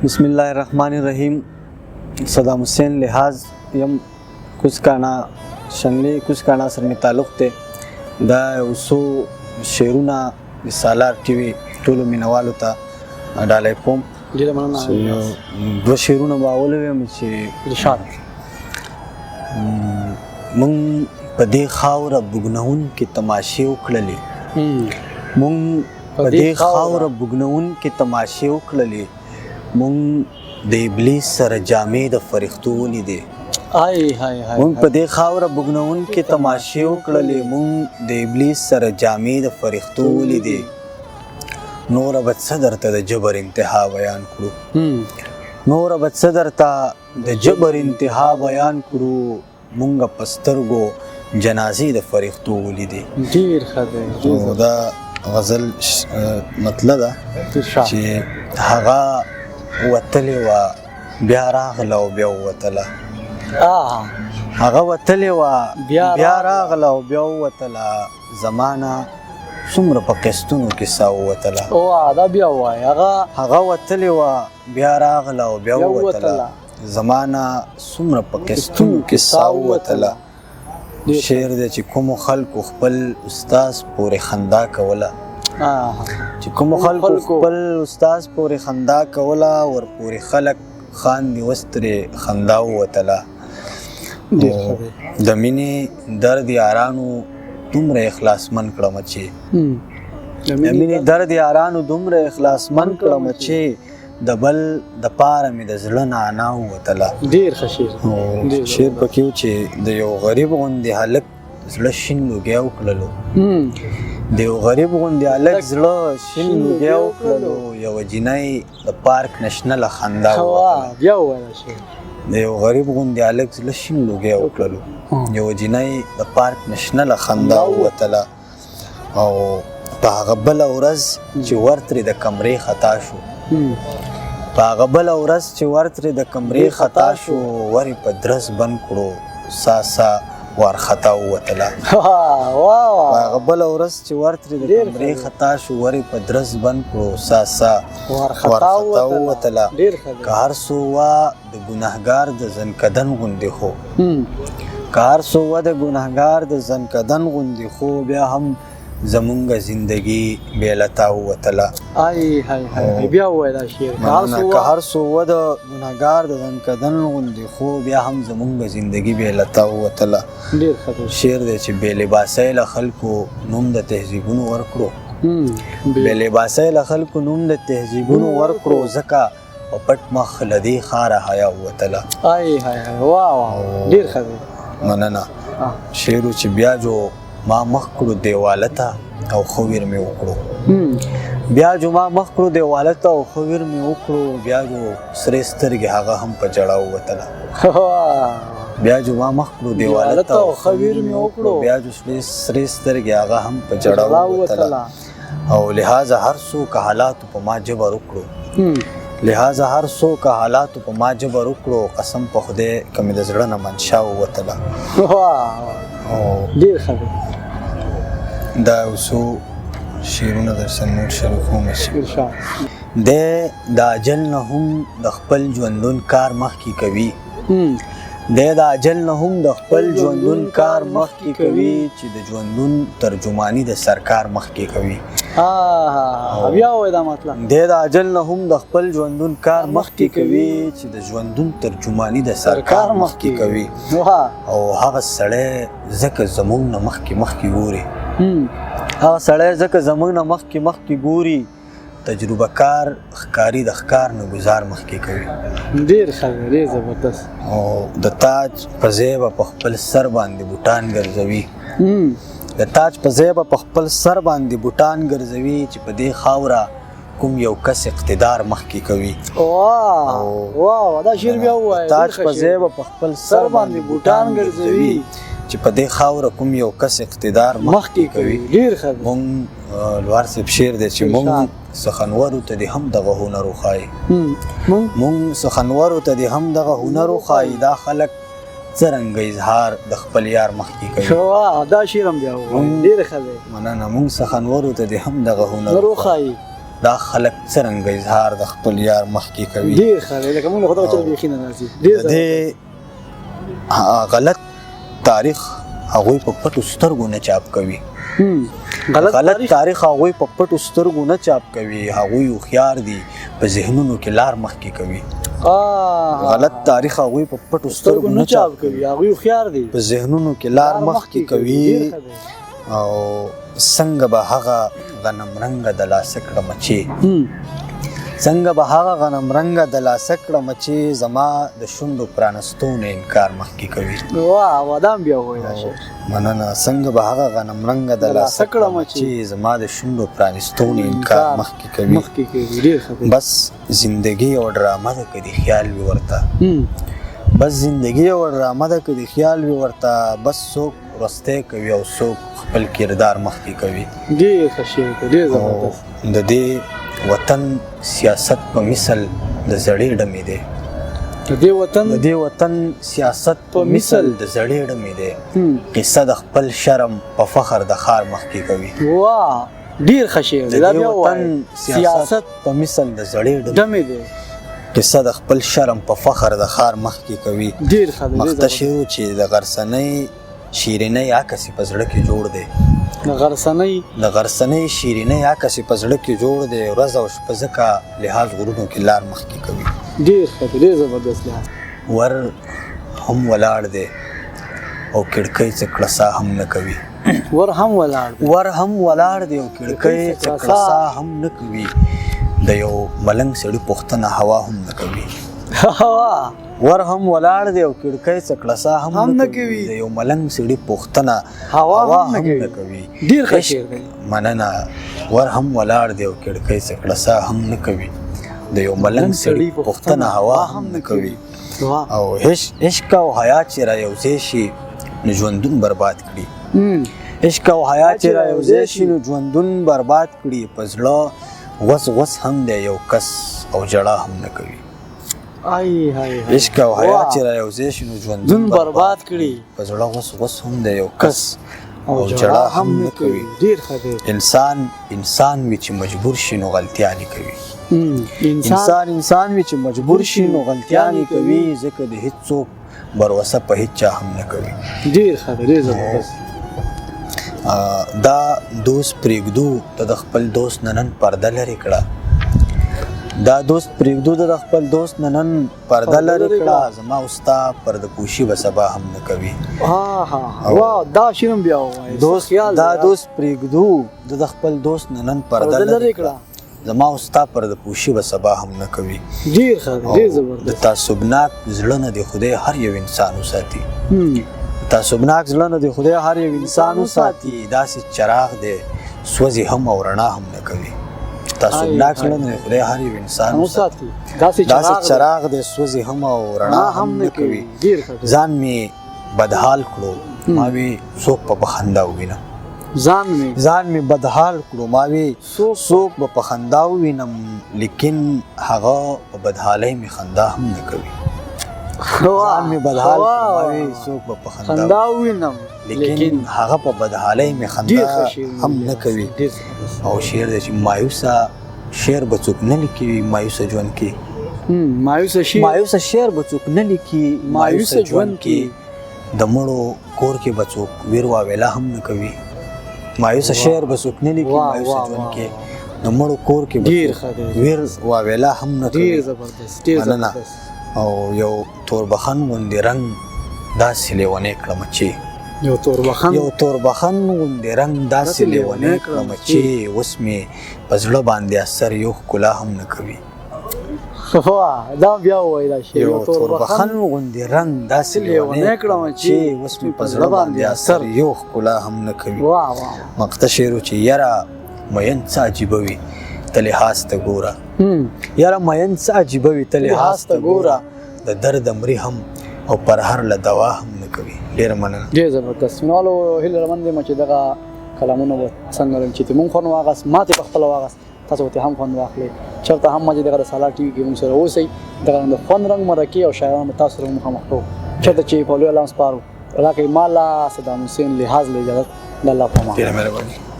बिस्मिल्लाहिर्रहमानिर्रहीम। सदाम हुसैन लिहाज यम कुछ काना शंगले कुछ काना सर में ताल्लुक़ थे दा उसो शेरुना सालार टीवी टोलो मिनवाल होता डाले कोम दो शेरुना बावले वे मुझे इरशाद मुंग पदे खावर बुगनहुन के तमाशे उखलले मुंग पदे खावर बुगनहुन के तमाशे उखलले मुंग د ابلیس سره جامې د فرښتو ولیدې مونږ په دې خاوره بوږنوونکې تماشې وکړلې مونږ د ابلیس سره جامې د فرښتو ولیدې نوره به څه درته د جبر انتها بیان کړو نوره به څه درته د جبر انتها بیان کړو مونږ په سترګو جنازې د فرښتو ولیدې ډېر ښه دی دا غزل مطلب ده چې هغه وتلې وه بیا راغله او بیا ووتله هغه وتلې وه بیا راغله او بیا ووتله زمانه څومره په قسطونو کې سا ووتله دا بیا ووایه هغه وتلې وه بیا راغله او بیا ووتله زمانه څومره په قسطونو کې سا ووتله شعر دی چې کومو خلکو خپل استاذ پورې خندا کوله چې کوم خلکو خپل استاد پورې خندا کوله ور پورې خلک خاندي وسترې خندا ووتله د مینې درد یارانو دومره اخلاصمن کړم چې د مینې درد یارانو دومره اخلاصمن کړم چې د بل د پاره مې د زړه نه انا ووتله ډېر ښه شعر پکې و چې د یو غریب غوندې هلک زړه شین لوګیا وکړلو د یو غریب غوندې هلک زړه شین لوګیا وکړلو یوه جینۍ د پارک نه شنه له خندا ووتله د یو غریب غوندې هلک زړه شین لوګیا وکړلو یوه جینۍ د پارک نه شنه له خندا ووتله او په هغه بله ورځ چې ورترې د کمرې خطا شو په هغه بله ورځ چې ورترې د کمرې خطا شو ورې په درس بند کړو سا وارخطا ووتله هغه بله ورځ چې ورترې د کمرې خطا شو ورې په درس بند کړو سا وارخطا ووتله که هر څه وه د ګنهګار د زنکدن غوندې خو که هر څه وه د ګنهګار د زنکدن غوندې خو بیا هم زمونږ زندگی بیلتا ووتله بیا ووایه دا شعر که هر څه وه د ګنهګار د زنکدن غوندې خو بیا هم زمونږ زندگی بیلتا ووتله شعر دی چې بې لباسۍ له خلکو نوم د تهذیبونو ورکړو بې لباسۍ له خلکو نوم د تهذیبونو ورکړو ځکه په پټ مخ له دې ښاره حیا ووتله ډېر ښه دی مننه شعر چې بیا جو ما مخ کړو دیواله ته او خویر مې وکړو بیا جو ما مخ کړو دیواله ته او خویر مې وکړو بیا جو سرې سترګې هغه هم په جړه ووتله بیا جو ما مخ کړو دیواله ته او خویر مې وکړو بیا جو سرې سترګې هغه هم په جړه ووتله او لہذا هر څوک حالاتو په ما جبر وکړو لہذا هر څوک حالاتو په ما جبر وکړو قسم په خدای که مې د زړه نه منشا ووتله ډېر ښه دی دا اوسو شعرونه در سره نور شریکوم دی د اجل نه هم د خپل ژوندون کار مخکې کوي دی د اجل نه هم د خپل ژوندون کار مخکې کوي چې د ژوندون ترجماني د سرکار مخکې کوي بیا وایه دا مطلب دی د اجل نه هم د خپل ژوندون کار مخکې کوي چې د ژوندون ترجماني د سرکار مخکې کوي او هغه سړی ځکه زموږ نه مخکې ګوري هغه سړی ځکه زموږ نه مخکې ګوري تجربه کار ښکاري د ښکار نه ګزار مخکې کوي ډېر ښه دی ډېر زبردست او د تاج په ځای به په خپل سر باندې بوټان ګرځوي د تاج په ځای به په خپل سر باندې بوټان ګرځوي چې په دې خاوره کوم یو کس اقتدار مخکې کوي دا شعر بیا ووایه تاج په ځای به په خپل سر باندې بوټان ګرځوي چې په دې خاوره کوم یو کس اقتدار مخکې کوي ډېر ښه دی مونږ لوړ صاحب شعر دی چې مونږ سخنورو ته دې هم دغه هنر وښایي مونږ سخنورو ته دې هم دغه هنر وښایي دا خلک څرنګه اظهار د خپل یار مخکې کوي دا شعر هم بیا ووایه ډېر ښه دی مننه مونږ سخنورو ته دې هم دغه هنر وښایي دا خلک څرنګه اظهار د خپل یار مخکې کوي ډېر ښه دی لکه موږ خو دا چې بیخي نه راځي ډېر د دې غلط تاریخ هغوی په پټو سترګو نه چاپ کوي غلط تاریخ هغوی په پټو سترګو نه چاپ کوي هغوی هوښیار دي په ذهنونو کې لار مخکې کوي غلط تاریخ هغوی په پټو سترګو نه چاپ کوي هغوی هوښیار دي په ذهنونو کې لار مخکې کوي او څنګه به هغه غنمرنګه د لاسه کړمه چې څنګه به هغه غنمرنګه د لاسه کړمه چې زما د شونډو پرانستو نه انکار مخکې کوي واه دا هم بیا ووایي دا شعر مننه څنګه به هغه غنمرنګه د لاسه کړمه چې زما د شونډو پرانستو نه انکار مخکې کوي ډېر ښه دی بس زندگی او ډرامه ده که دې خیال وي ورته بس زندگی او ډرامه ده که دې خیال وي ورته بس څوک وروستی کوي او څوک خپل کردار مخکې کوي ډېر ښه شعر دی ډېر زبردست د دې وطن سیاست په مثل د زړې ډمې دی د دې وطن سیاست په مثل د زړې ډمې دی قصه د خپل شرم په فخر د خار مخکې کوي واه ډېر ښه شعر دی دا بیا ووایي سیاست په مثل د زړې ډمې دی قصه د خپل شرم په فخر د خار مخکې کوي ډېر ښه دی مخته شعر چې د غرڅنۍ شیرینۍ عکس یې په زړه کې جوړ دی د غرڅنۍ شیرینۍ عکس یې په زړه کې جوړ دی ورځ او شپه ځکه لحاظ غرونو کې لار مخکې کوي ډېر ښه دی ډېر زبردست لحاظ ور هم ولاړ دی او کړکۍ څه کړسا هم نه کوي ور هم ولاړ دی او کړکۍ څه کړسا هم نه کوي د یو ملنګ سړي پوښتنه هوا هم نه کوي ور هم ولاړ دی او کړکۍ څه کړسا هم نه کوي د یو ملنګ سړي پوښتنه هوا هم نه کوي ډېر ښه شعر دی مننه ور هم ولاړ دی او کړکۍ څه کړسا هم نه کوي د یو ملنګ سړي پوښتنه هوا هم نه کوي او عشق او حیا چې را یوځای شي نو ژوندون برباد کړي عشق او حیا چې را یوځای شي نو ژوندون برباد کړي په زړه غوڅ هم دی یو کس او جړه هم نه کوي عشق او حیا چې را یوځای شي نو ژوندون برباد کړي په زړه غوڅ هم دی یو کس او جړه هم نه کوي ډېر ښه دی انسان وي چې مجبور شي نو غلطیا نه کوي انسان وي چې مجبور شي نو غلطیا نه کوي ځکه د هیڅوک بروسه په هیڅ چا هم نه کوي ډېر ښه دی ډېر زبردست دا دوست پرېږدو د خپل دوست نن پرده لرې کړه دا دوست پرېږدو د خپل دوست نن پرده لرې کړه زما او ستا پرده پوشي به سبا هم نه کوي واه دا شعر هم بیا ووایي دا دوست پرېږدو د خپل دوست نن پرده لرې کړه زما او ستا پرده پوشي به سبا هم نه کوي ډېر ښه دی ډېر زبردست د تعصبناک زړه نه د خدای هر یو انسان وساتي تعصبناک زړه نه د خدای هر یو انسان وساتي داسې چراغ دی سوځي هم او رڼا هم نه کوي تعصبناک زړه نه د خدای هر یو انسان وساتي داسې چراغ دی سوځي هم او رڼا هم نه کوي ځان مې بدحال کړو ما وی څوک په خندا ووینم ځان مې بدحال کړو ما وی څوک به په خندا ووینم لیکن هغه په بدحالۍ مې خندا هم نه کوي ځان مې بدحال کړو ما وی څوک به په خندا ووینم لیکن هغه په بدحالۍ مې خندا هم نه کوي او شعر دی چې مایوسه شعر به څوک نه لیکي مایوسه ژوند کې مایوسه شعر به څوک نه لیکي مایوسه ژوند کې د مړو کور کې به څوک ویر واویلا هم نه کوي مایوسه شعر به څوک نه لیکي مایوسه ژوند کې د مړو کور کې به ویر واویلا هم نه کوي مننه او یو توربخن غوندې رنګ داسې لیونی کړمه چې یو توربخن غوندې رنګ داسې لیونی کړمه چې اوس مې په زړه باندې اثر یو ښکلا هم نه کوي دا بیا ووایي دا شعر یو توربخن غوندې رنګ داسې لیونی کړمه چې اوس مې په زړه باندې اثر یو ښکلا هم نه کوي مقطع شعر چې یاره مین څه عجیبه وي ته لحاظ ته ګوره یاره مین څه عجیبه وي ته لحاظ ته ګوره د درد مري هم او پر هر له دوا هم نه کوي ډېره مننه ډېر زبردست مینوالو هیله رمند یم چې دغه کلامونه به څنګه چې موږ خوند واغست ما ترې پخپله واغست تاسو ورته هم خوند واخلئ چېرته هم چې دغه د سالار ټي وي کې موږ سره اوسئ دغه د خوند رنګ مرکې او شاعران به تاسو سره مخامخ کوو چېرته چې په لوی الله سپارو راکئ ما له صدام حسین لحاظ له اجازت د الله په امان ډېره مهرباني